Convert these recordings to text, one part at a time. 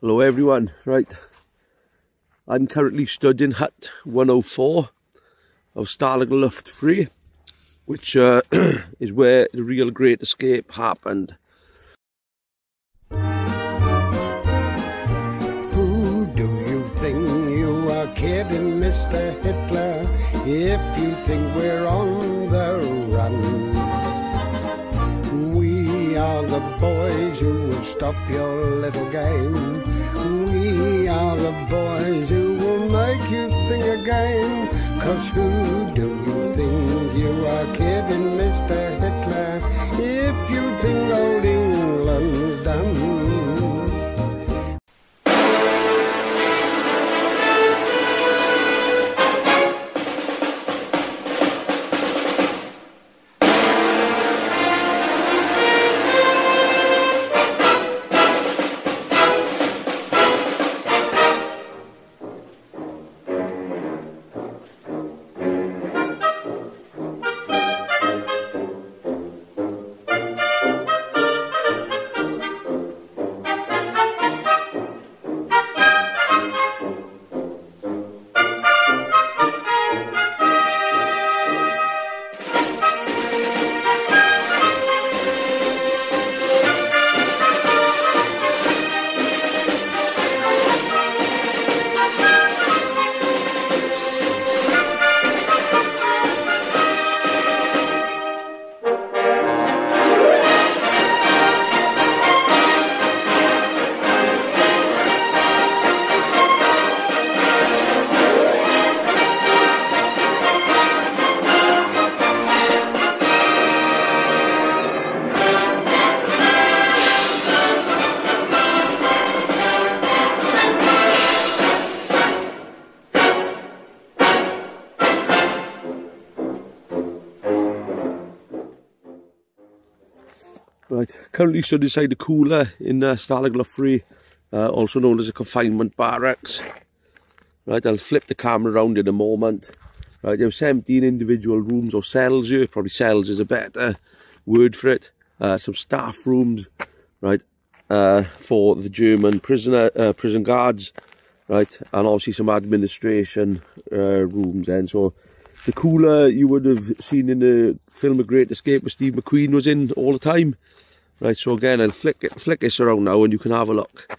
Hello everyone, right, I'm currently stood in hut 104 of Stalag Luft III, which is where the real Great Escape happened. Who do you think you are kidding, Mr. Hitler, if you think we're on the run? We are the boys who will stop your little game. We are the boys who will make you think again. 'Cause who do you think you are kidding, Mr. Hitler, if you think old England's done? Right, currently stood inside the cooler in Stalag Luft III, also known as a confinement barracks. Right, I'll flip the camera around in a moment. Right, there are 17 individual rooms or cells here, probably cells is a better word for it. Some staff rooms, right, for the German prison guards, right, and obviously some administration rooms then. So the cooler you would have seen in the film A Great Escape where Steve McQueen was in all the time. Right, so again, I'll flick this around now and you can have a look,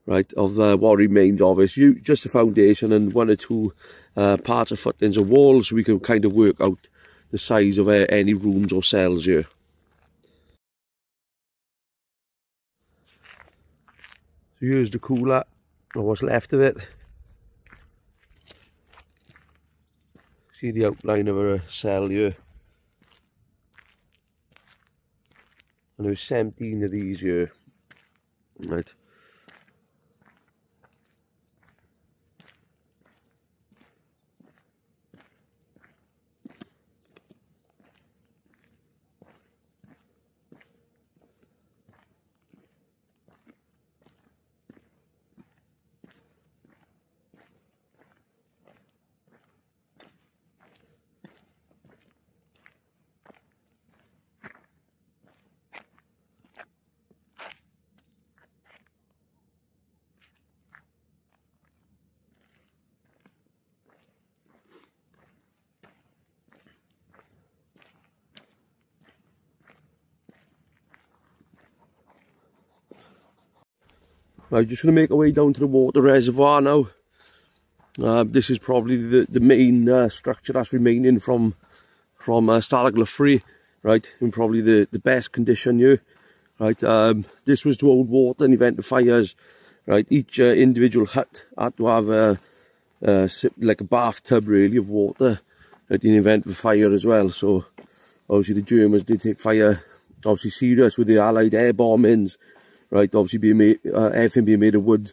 right, of what remains of it. Just a foundation and one or two parts of footings of walls, so we can kind of work out the size of any rooms or cells here. So here's the cooler, or what's left of it. See the outline of a cell here. And there's 17 of these here, right. I'm just going to make our way down to the water reservoir now. This is probably the main structure that's remaining from Stalag Luft III, right, in probably the best condition here, right. This was to hold water in the event of fires, right. Each individual hut had to have like a bathtub really of water, right, in the event of a fire as well. So obviously the Germans did take fire obviously serious with the Allied air bombings. Right, obviously everything being made of wood,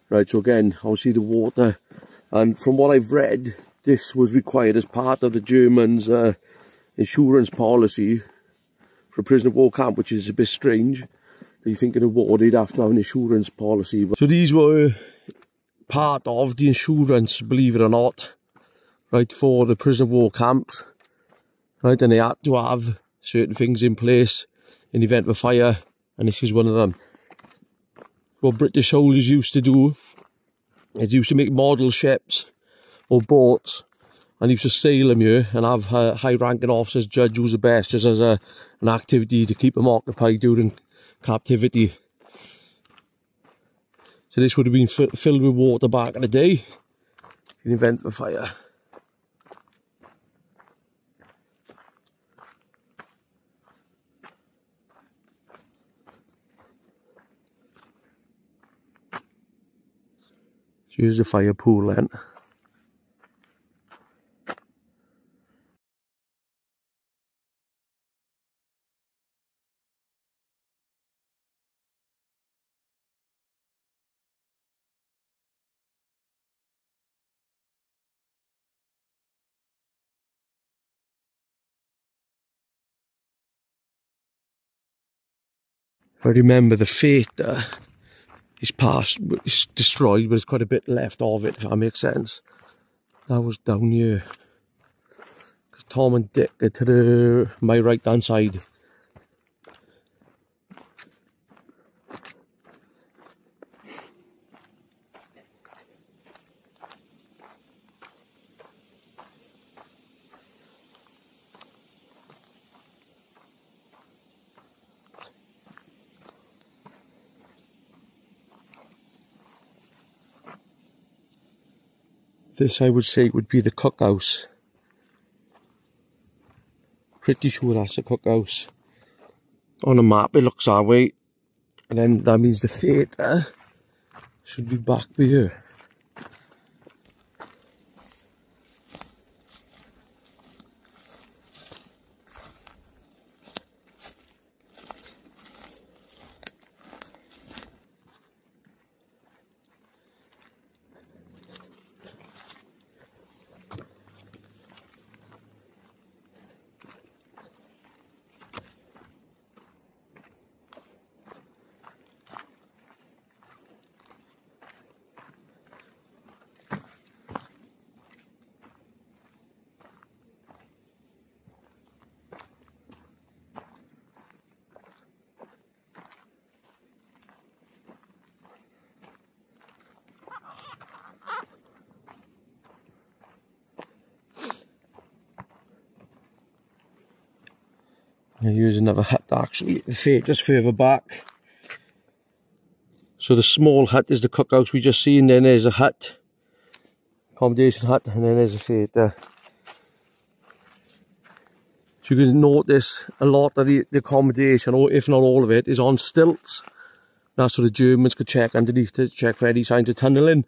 right, so again, obviously the water, and from what I've read, this was required as part of the Germans' insurance policy for a prisoner of war camp, which is a bit strange, that you think in a war they'd have to have an insurance policy. But so these were part of the insurance, believe it or not, right, for the prisoner of war camps, right, and they had to have certain things in place in the event of a fire, and this is one of them. what British soldiers used to do is used to make model ships or boats and used to sail them here and have high-ranking officers judge who's the best, just as an activity to keep them occupied during captivity. So this would have been filled with water back in the day. An event for fire. So here's the fire pool then. I remember the fate is past, it's destroyed, but there's quite a bit left of it, if that makes sense. That was down here. Because Tom and Dick are to my right hand side. This, I would say, would be the cookhouse. Pretty sure that's the cookhouse. On a map it looks that way. And then that means the theatre should be back here. Here's another hut actually, just further back. So the small hut is the cookhouse we just seen, then there's a hut, accommodation hut, and then there's a theatre. So you can notice a lot of the accommodation, or if not all of it, is on stilts. That's so the Germans could check underneath to check for any signs of tunnelling.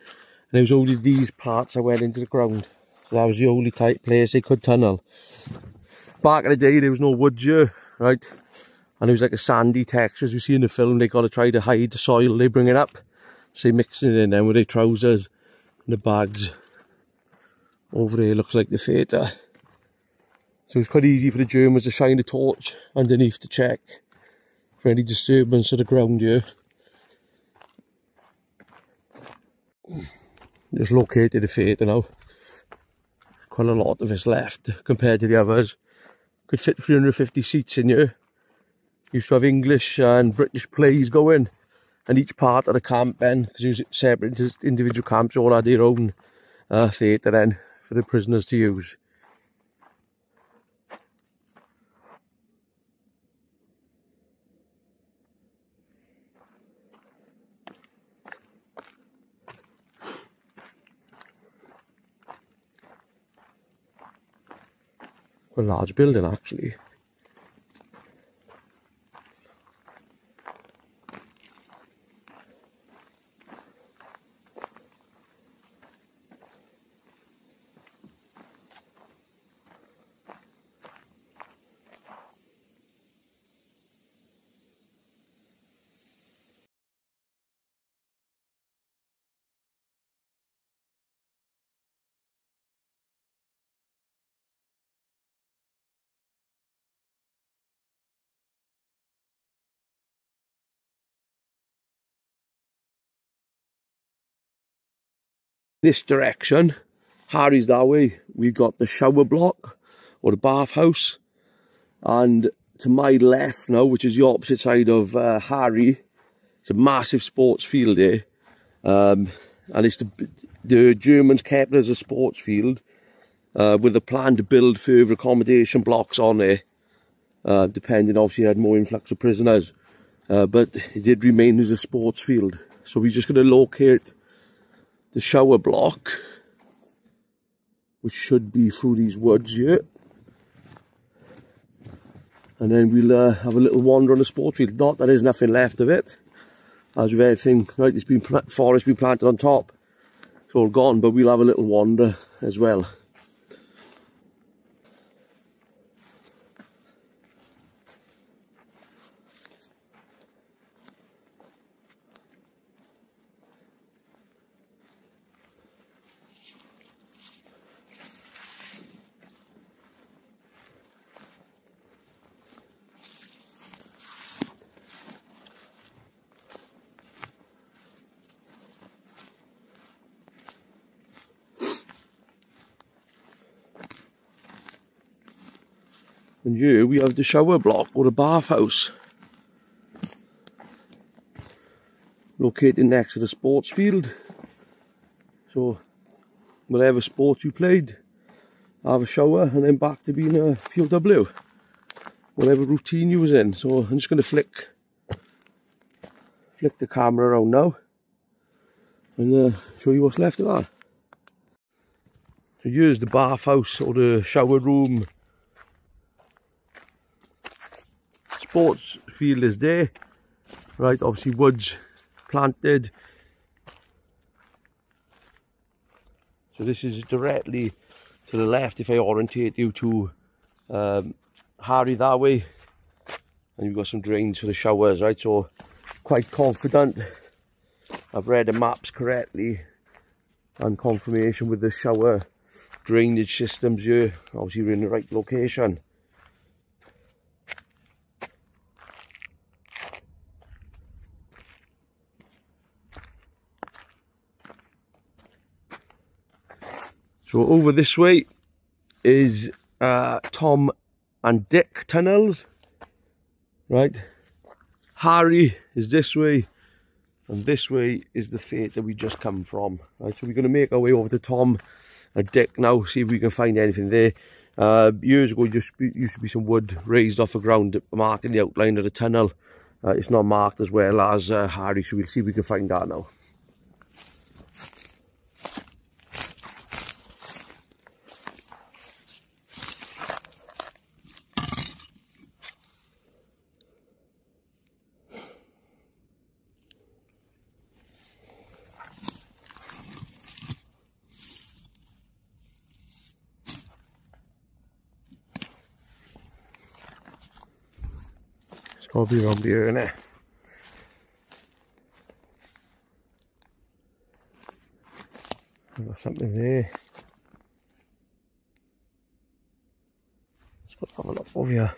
And it was only these parts that went into the ground. So that was the only type place they could tunnel. Back in the day there was no wood here, right? And it was like a sandy texture, as you see in the film. They got to try to hide the soil, they bring it up. So they mix it in then with their trousers and the bags. Over there looks like the theatre. So it's quite easy for the Germans to shine a torch underneath to check for any disturbance of the ground here. Just located the theatre now. Quite a lot of it's left compared to the others. Could fit 350 seats in here. Used to have English and British plays going, and each part of the camp then, because it was separate individual camps, all had their own theatre then for the prisoners to use. A large building actually. This direction, Harry's that way, we got the shower block or the bathhouse, and to my left now, which is the opposite side of Harry, It's a massive sports field here, and it's the Germans kept it as a sports field with a plan to build further accommodation blocks on there, depending, obviously, had more influx of prisoners, but it did remain as a sports field. So we're just going to locate the shower block, which should be through these woods here. And then we'll have a little wander on the sports field. Not that there's nothing left of it. As with everything, right, it's been forest been planted on top. It's all gone, but we'll have a little wander as well. And here we have the shower block, or the bathhouse, located next to the sports field. So whatever sport you played, have a shower and then back to being a POW, whatever routine you was in. So I'm just going to flick the camera around now and show you what's left of that. So here's the bathhouse, or the shower room. Sports field is there, right? Obviously woods planted. So this is directly to the left if I orientate you to Harry that way, and you've got some drains for the showers, right? So quite confident I've read the maps correctly, and confirmation with the shower drainage systems here. Obviously we're in the right location. So over this way is Tom and Dick tunnels, right? Harry is this way, and this way is the fate that we just come from, right? So we're going to make our way over to Tom and Dick now, see if we can find anything there. Years ago, used to be some wood raised off the ground marking the outline of the tunnel. It's not marked as well as Harry, so we'll see if we can find that now. Got to be around here, innit? I've got something there. Let's have a look over here.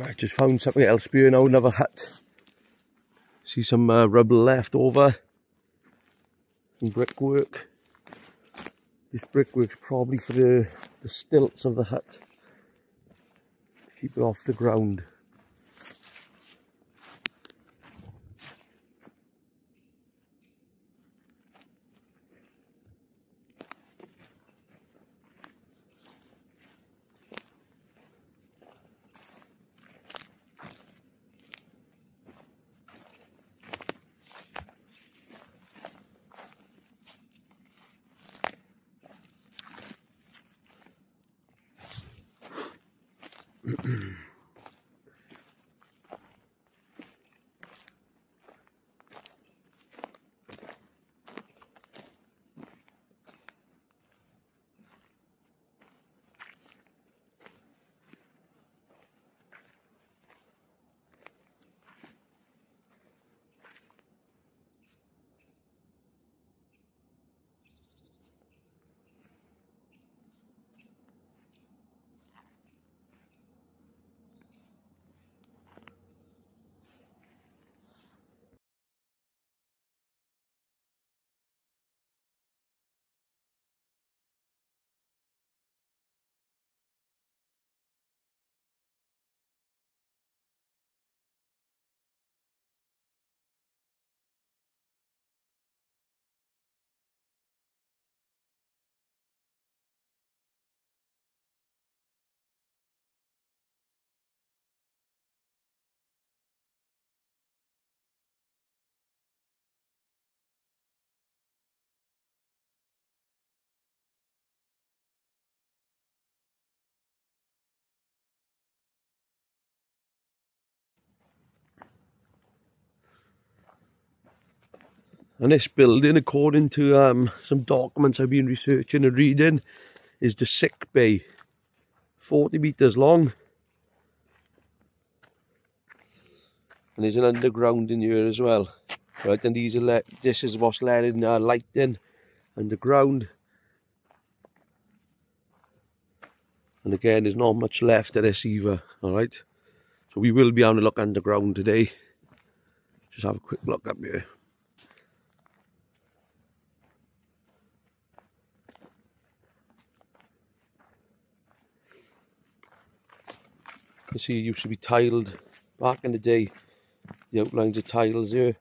I just found something else here now, another hut. See some rubble left over, some brickwork. This brickwork's probably for the stilts of the hut, to keep it off the ground. And this building, according to some documents I've been researching and reading, is the sick bay, 40 metres long. And there's an underground in here as well, right? And these are this is what's letting light in underground. And again, there's not much left of this either. All right, so we will be having a look underground today. Just have a quick look up here. You see, it used to be tiled back in the day. The outlines of tiles here.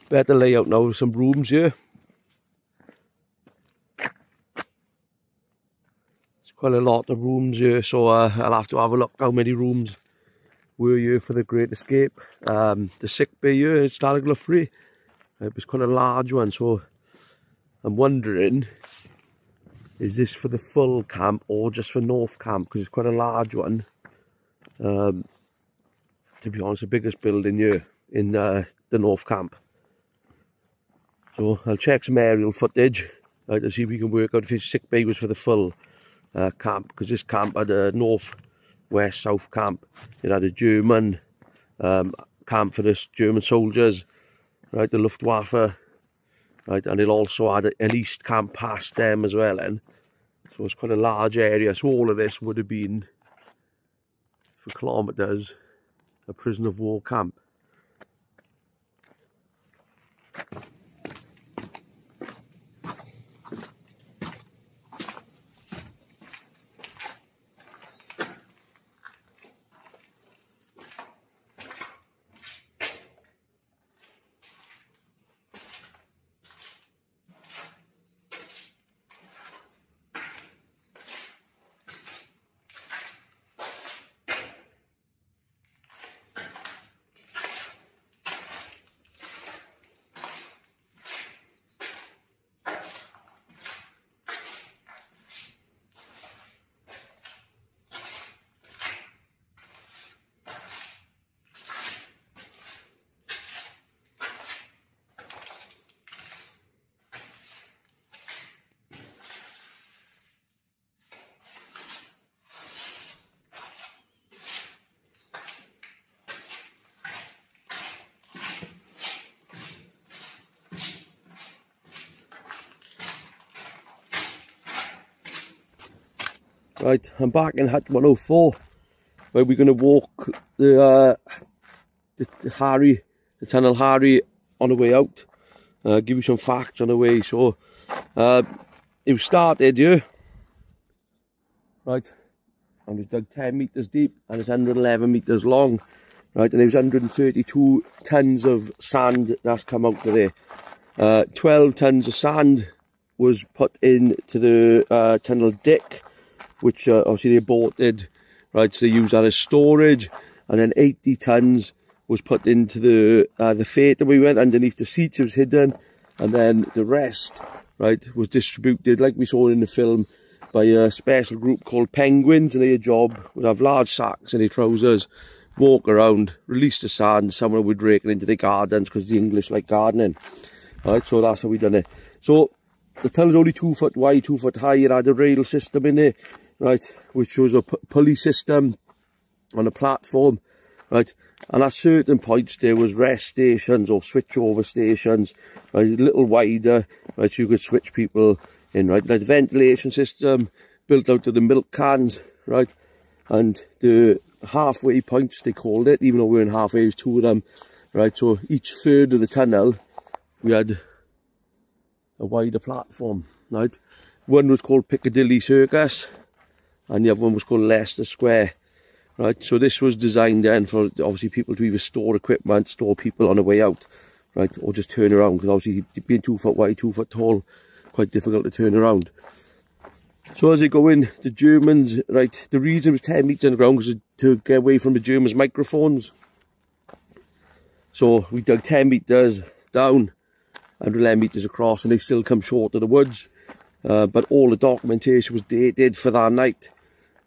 Better layout now, some rooms here. There's quite a lot of rooms here, so I'll have to have a look how many rooms were here for the Great Escape. The sick bay here at Stalag Luft III, it was quite a large one, so I'm wondering, is this for the full camp or just for North Camp? Because it's quite a large one. To be honest, the biggest building here in the North Camp. So I'll check some aerial footage, right, to see if we can work out if his sick bay was for the full camp, because this camp had a north, west, south camp. It had a German camp for the German soldiers, right, the Luftwaffe, right, and it also had an east camp past them as well. And so it's quite a large area. So all of this would have been, for kilometres, a prisoner of war camp. Right, I'm back in Hut 104, where we're going to walk the Tunnel Harry on the way out. Give you some facts on the way. So it was started here, right, and it's dug 10 metres deep and it's 111 metres long, right, and there was 132 tonnes of sand that's come out of there. 12 tonnes of sand was put into the tunnel dick, which obviously they aborted, right, so they used that as storage, and then 80 tonnes was put into the fate that we went underneath the seats. It was hidden, and then the rest, right, was distributed, like we saw in the film, by a special group called Penguins, and their job would have large sacks in their trousers, walk around, release the sand, someone would rake it into the gardens, because the English like gardening, right, so that's how we done it. So the tunnel's only 2 foot wide, 2 foot high. It had a rail system in there, right, which was a pulley system on a platform, right, and at certain points there was rest stations or switchover stations, right, a little wider, right, so you could switch people in, right? Like the ventilation system built out of the milk cans, right? And the halfway points, they called it, even though we weren't halfway, it was 2 of them, right? So each third of the tunnel, we had a wider platform, right? One was called Piccadilly Circus, and the other one was called Leicester Square, right? So this was designed then for obviously people to either store equipment, store people on the way out, right? Or just turn around, because obviously being 2 foot wide, 2 foot tall, quite difficult to turn around. So as they go in, the Germans, right, the reason it was 10 metres on the ground was to get away from the Germans' microphones. So we dug 10 metres down and 11 metres across, and they still come short of the woods. But all the documentation was dated for that night,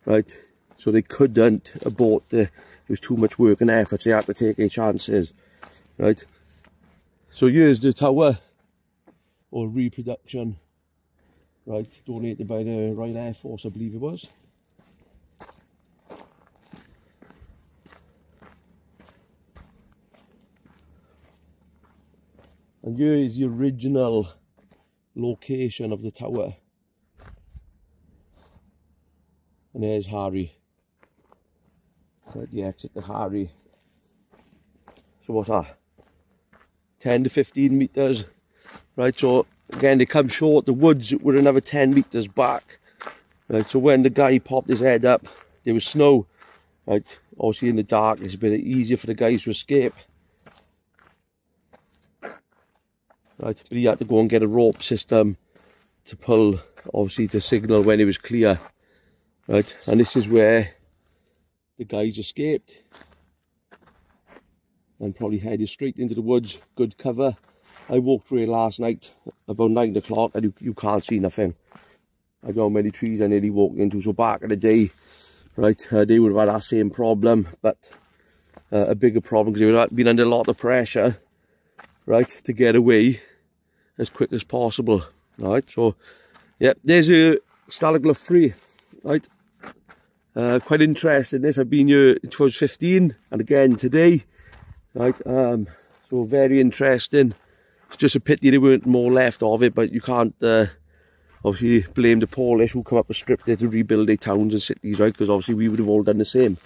right? So they couldn't abort it was too much work and effort, so they had to take their chances, right? So here's the tower, or reproduction, right, donated by the Royal Air Force, I believe it was. And here is the original location of the tower. And there's Harry. Right, the exit to Harry. So what's that? 10 to 15 metres. Right, so again they come short. The woods were another 10 metres back. Right, so when the guy popped his head up, there was snow. Right, obviously in the dark it's a bit easier for the guys to escape. Right, but he had to go and get a rope system to pull, obviously, to signal when it was clear. Right, and this is where the guys escaped and probably headed straight into the woods. Good cover. I walked through it last night about 9 o'clock, and you can't see nothing. I don't know how many trees I nearly walked into. So back in the day, right, they would have had that same problem, but a bigger problem, because they would have been under a lot of pressure, right, to get away as quick as possible. Right, so yeah, there's a Stalag Luft III, right? Quite interesting this. I've been here in 2015 and again today, right? So very interesting. It's just a pity there weren't more left of it, but you can't obviously blame the Polish who come up and stripped it to rebuild their towns and cities, right? Because obviously we would have all done the same.